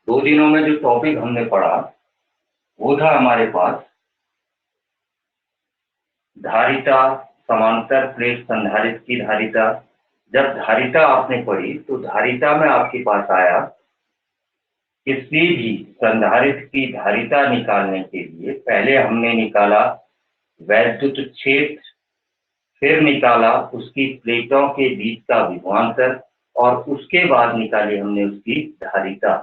2 दिनों में जो टॉपिक हमने पढ़ा वो था हमारे पास धारिता, समांतर प्लेट संधारित्र की धारिता। जब धारिता आपने पढ़ी तो धारिता में आपके पास आया किसी भी संधारित्र की धारिता निकालने के लिए पहले हमने निकाला वैद्युत क्षेत्र, फिर निकाला उसकी प्लेटों के बीच का विभवांतर और उसके बाद निकाली हमने उसकी धारिता।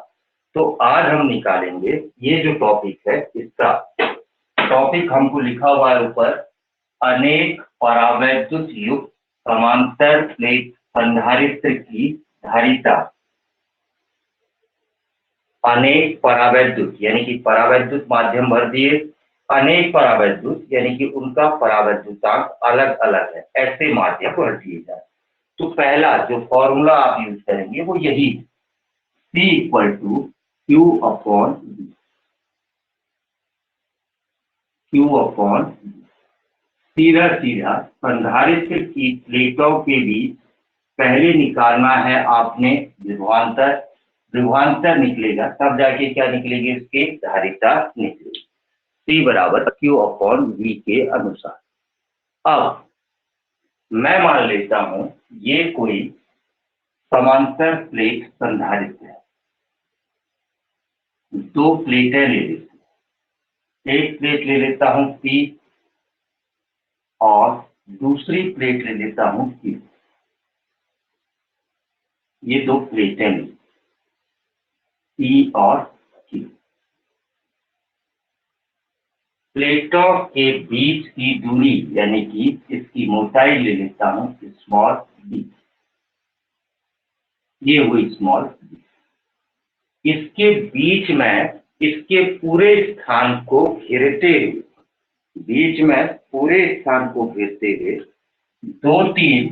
तो आज हम निकालेंगे ये जो टॉपिक है, इसका टॉपिक हमको लिखा हुआ है ऊपर, अनेक परावैद्युत युक्त समांतर प्लेट संधारित्र की धारिता। अनेक परावैद्युत यानी कि परावैद्युत माध्यम भर दिए, अनेक परावैद्युत यानी कि उनका परावैद्युतांक अलग अलग है, ऐसे माध्यम भर दिए जाए। तो पहला जो फॉर्मूला आप यूज करेंगे वो यही, C equal to Q upon V। Q upon सीधा सीधा संधारित्र की प्लेटों के बीच पहले निकालना है आपने विभवांतर। विभवांतर निकलेगा तब जाके क्या निकलेगी, उसकी धारिता निकलेगी। C बराबर Q अपॉन V के अनुसार। अब मैं मान लेता हूं ये कोई समांतर प्लेट संधारित्र है। 2 प्लेटें ले लेती हूं, एक प्लेट ले लेता हूं P और दूसरी प्लेट ले लेता हूं Q। ये 2 प्लेटें ली, P और Q। प्लेटों के बीच की दूरी यानी कि इसकी मोटाई ले लेता हूं स्मॉल b। ये हुई स्मॉल b। इसके बीच में इसके पूरे स्थान को घेरते हुए, बीच में पूरे स्थान को घेरते हुए 2-3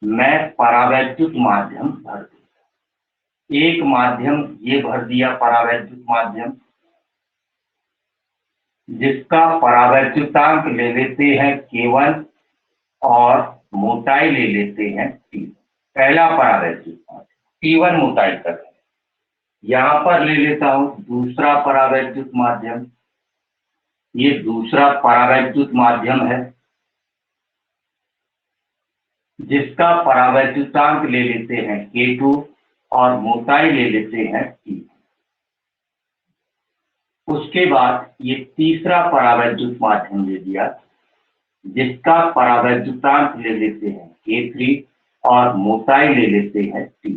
मैं परावैद्युत माध्यम भर दूंगा। एक माध्यम ये भर दिया परावैद्युत माध्यम, जिसका परावैद्युतांक ले लेते हैं K1 और मोटाई ले लेते हैं T। पहला परावैद्युत माध्यम T1 मोटाई तक है। यहां पर ले लेता हूं दूसरा परावैद्युत माध्यम, ये दूसरा परावैद्युत माध्यम है जिसका परावैद्युतांक ले लेते हैं K2 और मोटाई ले लेते हैं T। उसके बाद ये तीसरा परावैद्युत माध्यम ले दिया जिसका परावैद्युतांक ले लेते हैं K3 और मोटाई ले लेते हैं T।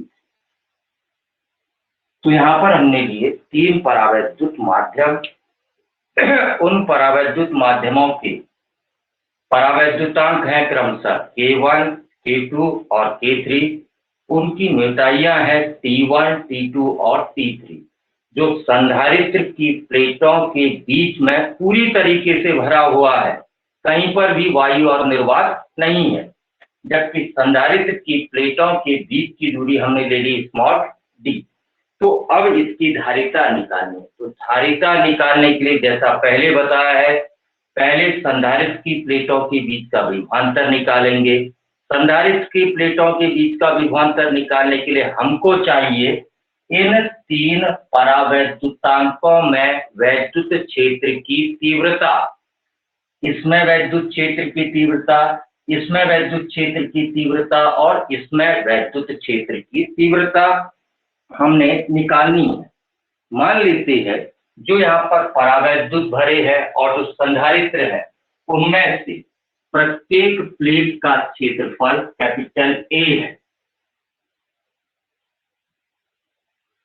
तो यहां पर हमने लिए 3 परावैद्युत माध्यम। उन परावैद्युत माध्यमों के परावैद्युतांक हैं क्रमशः K1, K2 और K3। उनकी मोटाइयां हैं T1, T2 और T3, जो संधारित्र की प्लेटों के बीच में पूरी तरीके से भरा हुआ है, कहीं पर भी वायु और निर्वात नहीं है। जबकि संधारित्र की प्लेटों के बीच की दूरी हमने ले ली स्मॉल d। तो अब इसकी धारिता निकालनी। तो धारिता निकालने के लिए जैसा पहले बताया है, पहले संधारित्र की प्लेटों के बीच का विभवांतर निकालेंगे। संधारित्र की प्लेटों के बीच का विभवांतर निकालने के लिए हमको चाहिए इन 3 परावैद्युतांकों में वैद्युत क्षेत्र की तीव्रता। इसमें वैद्युत क्षेत्र की तीव्रता, इसमें वैद्युत क्षेत्र की तीव्रता और इसमें वैद्युत क्षेत्र की तीव्रता हमने निकालनी है। मान लेते हैं जो यहाँ पर परावैद्युत भरे हैं और जो संधारित्र है उनमें से प्रत्येक प्लेट का क्षेत्रफल कैपिटल A है।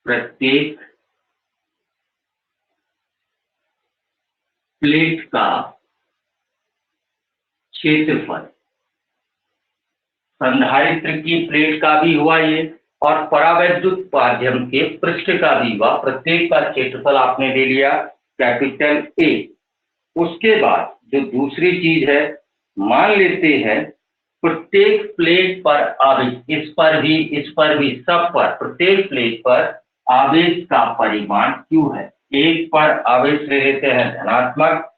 प्रत्येक प्लेट का क्षेत्रफल, संधारित्र की प्लेट का भी हुआ ये और परावैद्युत माध्यम के पृष्ठ का भी हुआ। प्रत्येक का क्षेत्रफल आपने ले लिया कैपिटल A। उसके बाद जो दूसरी चीज है, मान लेते हैं प्रत्येक प्लेट पर आवेश, इस पर भी सब पर, प्रत्येक प्लेट पर आवेश का परिमाण Q है। एक पर आवेश ले लेते हैं धनात्मक,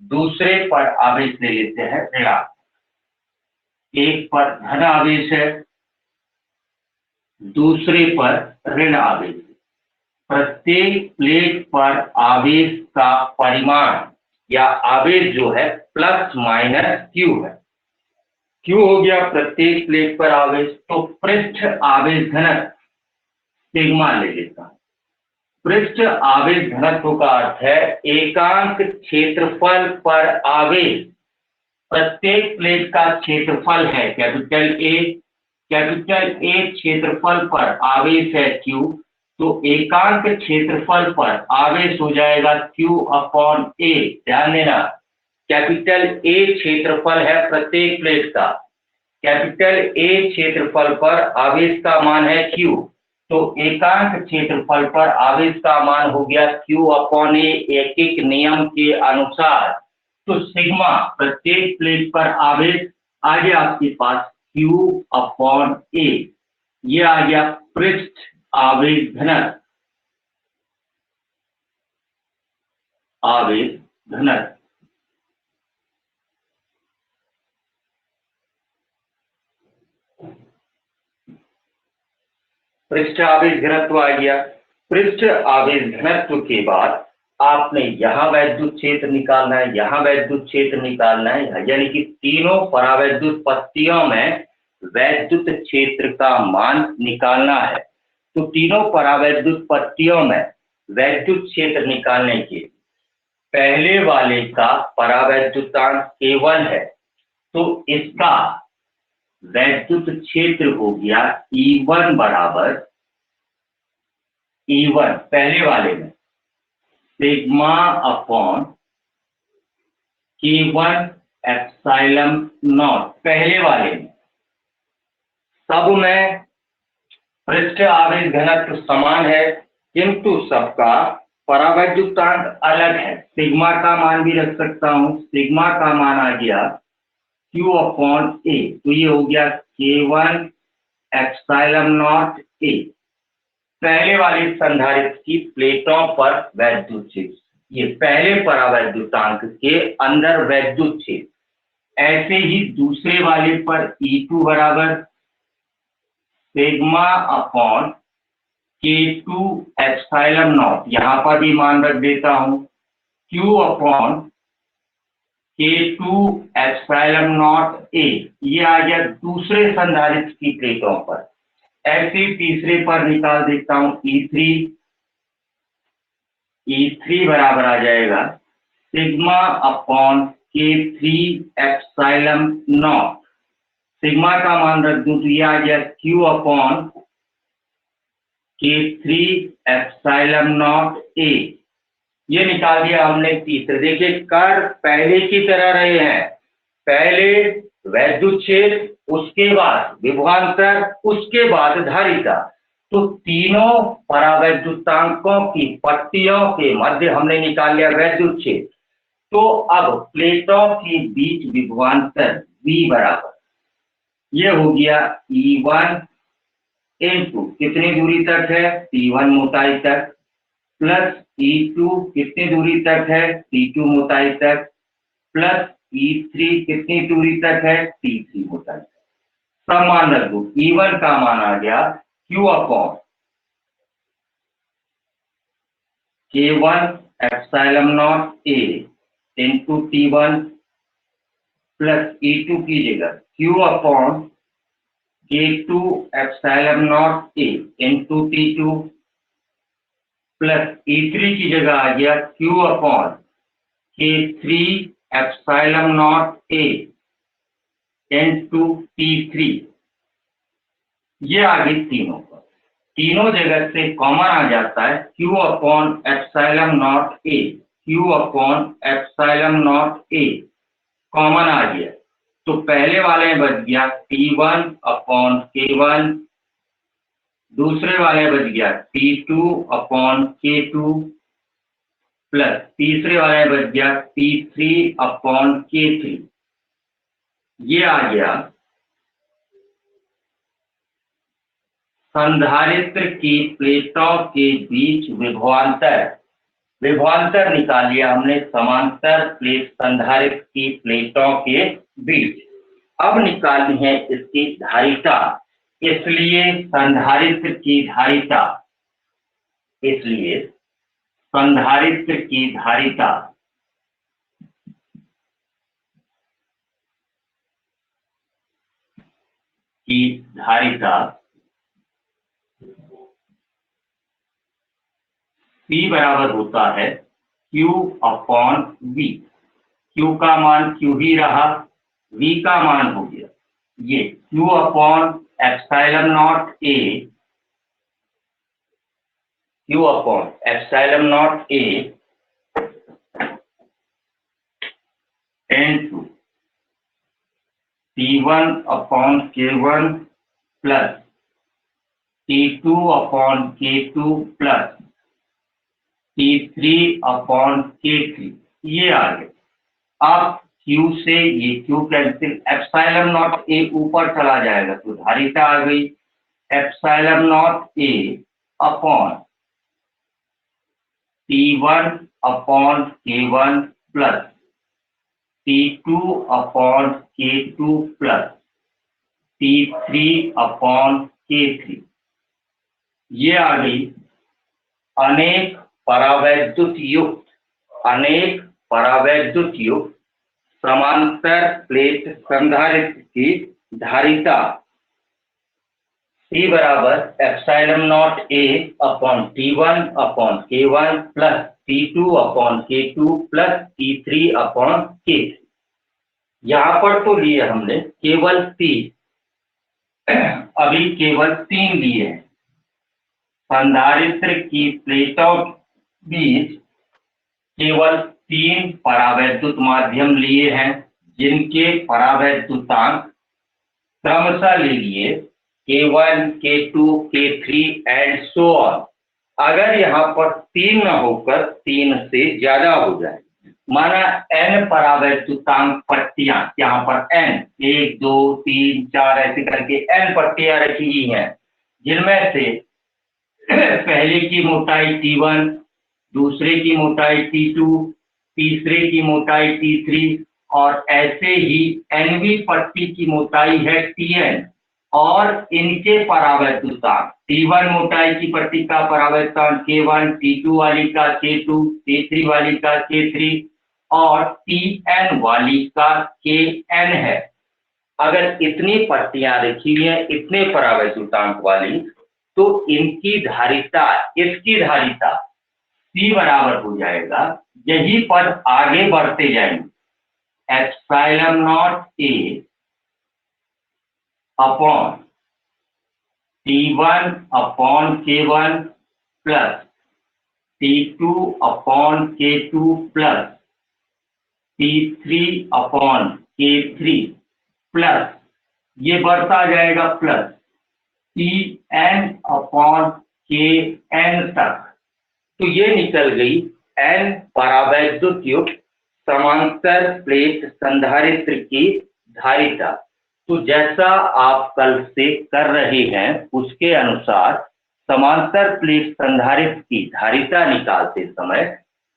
दूसरे पर आवेश ले लेते हैं ऋणात्मक। एक पर धन आवेश है, दूसरे पर ऋण आवेश। प्रत्येक प्लेट पर आवेश का परिमाण या आवेश जो है प्लस माइनस क्यू है। क्यू हो गया प्रत्येक प्लेट पर आवेश, तो पृष्ठ आवेश घनत्व सिग्मा ले लेता हूं। पृष्ठ आवेश घनत्व का अर्थ है एकांक क्षेत्रफल पर आवेश। प्रत्येक प्लेट का क्षेत्रफल है कैपिटल ए क्षेत्रफल पर आवेश है क्यू, तो एकांक क्षेत्रफल पर आवेश हो जाएगा क्यू अपॉन ए। ध्यान देना, कैपिटल ए क्षेत्रफल है प्रत्येक प्लेट का, कैपिटल ए क्षेत्रफल पर आवेश का मान है क्यू, तो एकांक क्षेत्रफल पर आवेश का मान हो गया क्यू अपॉन ए एक एक नियम के अनुसार। तो सिग्मा प्रत्येक प्लेट पर आवेश आ गया आपके पास क्यू अपॉन ए, ये आ गया पृष्ठ आवेश घनत्व, आवेश घनत्व। पृष्ठ आवेश घनत्व आ गया। पृष्ठ आवेश घनत्व के बाद आपने यहाँ वैद्युत क्षेत्र निकालना है, यहाँ वैद्युत क्षेत्र निकालना है, यानी कि तीनों परावैद्युत पट्टियों में वैद्युत क्षेत्र का मान निकालना है। तो तीनों परावैद्युत पट्टियों में वैद्युत क्षेत्र निकालने के पहले वाले का परावैद्युतांक K1 है, तो इसका वैद्युत क्षेत्र हो गया E1 बराबर E1 पहले वाले में sigma upon K1 epsilon not पहले वाले में। सब में पृष्ठ आवेश घनत्व समान है, किंतु सबका परावैद्युतांक अलग है। सिग्मा का मान भी रख सकता हूं, सिग्मा का मान आ गया Q अपॉन ए, तो ये हो गया K1 एप्सिलॉन नॉट ए। पहले वाले संधारित्र की प्लेटों पर वैद्युत क्षेत्र, ये पहले परावैद्युतांक के अंदर वैद्युत क्षेत्र। ऐसे ही दूसरे वाले पर E2 बराबर sigma upon K2 epsilon not, यहां पर भी मान रख देता हूं Q upon K2 epsilon not ए, ये आ गया दूसरे संधारित्र की प्लेटों पर। ऐसे तीसरे पर निकाल देता हूं E3 बराबर आ जाएगा sigma upon K3 epsilon not. Sigma का मान रख दूं तो ये आ गया Q upon K3 epsilon not ए, ये निकाल दिया हमने तीसरे। देखिए कर पहले की तरह रहे हैं, पहले वैद्युत क्षेत्र, उसके बाद विभवांतर, उसके बाद धारिता। तो तीनों परावैद्युतांकों की पट्टियों के मध्य हमने निकाल लिया वैद्युत क्षेत्र। तो अब प्लेटों के बीच विभवांतर V बराबर, ये हो गया E1 इंटू कितनी दूरी तक है T1 मोटाई तक, प्लस E2 कितनी दूरी तक है T2 मोटाई तक, प्लस E3 कितनी दूरी तक है T3 मोटाई तक। सब मान रख दो, E1 का मान आ गया Q upon K1 epsilon not A into T1 plus E2 की जगह Q upon K2 epsilon not A into T2 plus E3 की जगह आ गया Q upon K3 epsilon not A into T3। ये आ गई तीनों पर, तीनों जगह से कॉमन आ जाता है Q upon epsilon not A, Q upon epsilon not A common आ गया। तो पहले वाले में बच गया T1 अपॉन K1, दूसरे वाले बच गया T2 अपॉन K2, प्लस तीसरे वाले में बच गया T3 अपॉन K3। ये आ गया संधारित्र की प्लेटों के बीच विभवांतर। विभवांतर निकाल लिया हमने समांतर प्लेट संधारित्र की प्लेटों के बीच। अब निकालनी है इसकी धारिता, इसलिए संधारित्र की धारिता इसलिए संधारित्र की धारिता P बराबर होता है Q अपॉन V। Q का मान Q ही रहा, V का मान हो गया ये Q upon epsilon not A, Q upon epsilon not A into T1 upon K1 plus T2 upon K2 plus T3 upon K3, ये आ गया। अब Q से ये Q cancel, epsilon not A ऊपर चला जाएगा तो धारिता आ गई epsilon not A upon T1 upon K1 plus T2 upon K2 plus T3 upon K3, ये आ गई अनेक परावैद्युत युक्त समांतर प्लेट संधारित्र की धारिता T बराबर epsilon not A upon T1 upon K1 plus T2 upon K2 plus T3 upon K3। यहाँ पर तो लिए हमने केवल 3, अभी केवल 3 लिए हैं। संधारित्र की प्लेटों बीच केवल 3 परावैद्युत माध्यम लिए हैं, जिनके परावैद्युतांक क्रमशः ले लिए K1, K2, K3 and so on. अगर यहाँ पर 3 न होकर 3 से ज्यादा हो जाए, माना n परावैद्युतांक पट्टियां, यहाँ पर n 1 2 3 4 ऐसे करके n पट्टियां रखी हुई हैं, जिनमें से पहले की मोटाई T1, दूसरे की मोटाई T2, तीसरे की मोटाई T3 और ऐसे ही nवीं पट्टी की मोटाई है Tn और इनके परावैद्युतांक T1 मोटाई की पट्टी का परावैद्युतांक K1, T2 वाली का K2, T3 वाली का K3 और Tn वाली का Kn है। अगर इतनी पट्टियां रखी हुई हैं इतने परावैद्युतांक वाली, तो इनकी धारिता, इसकी धारिता C बराबर हो जाएगा, यही पर आगे बढ़ते जाएंगे, epsilon not A upon T1 upon K1 plus T2 upon K2 plus T3 upon K3 plus ये बढ़ता जाएगा प्लस Tn अपॉन Kn तक। तो ये निकल गई n परावैद्युत युक्त समांतर प्लेट संधारित्र की धारिता। तो जैसा आप कल से कर रहे हैं उसके अनुसार समांतर प्लेट संधारित्र की धारिता निकालते समय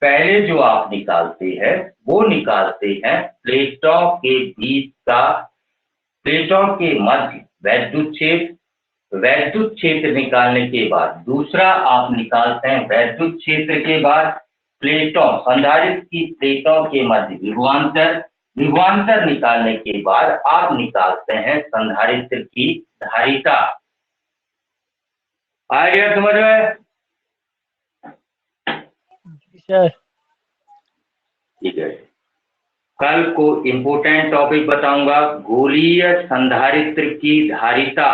पहले जो आप निकालते हैं वो निकालते हैं प्लेटों के बीच का, प्लेटों के मध्य वैद्युत क्षेत्र निकालने के बाद दूसरा आप निकालते हैं वैद्युत क्षेत्र के बाद प्लेटों, संधारित्र की प्लेटों के मध्य विभवांतर निकालने के बाद आप निकालते हैं संधारित्र की धारिता। आ गया समझ में? ठीक है, कल को इंपोर्टेंट टॉपिक बताऊंगा, गोलीय संधारित्र की धारिता।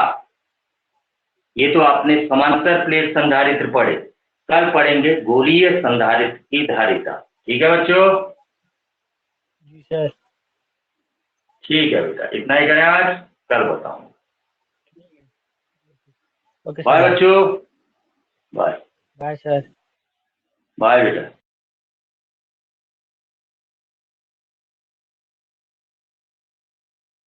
ये तो आपने समांतर प्लेट संधारित्र पढ़े, कल पढ़ेंगे गोलीय संधारित्र की धारिता। ठीक है बच्चों? जी सर। ठीक है बेटा, इतना ही करें आज, कल बताऊंगा। ओके बाय बच्चों, बाय। Bye sir. बाय बेटा।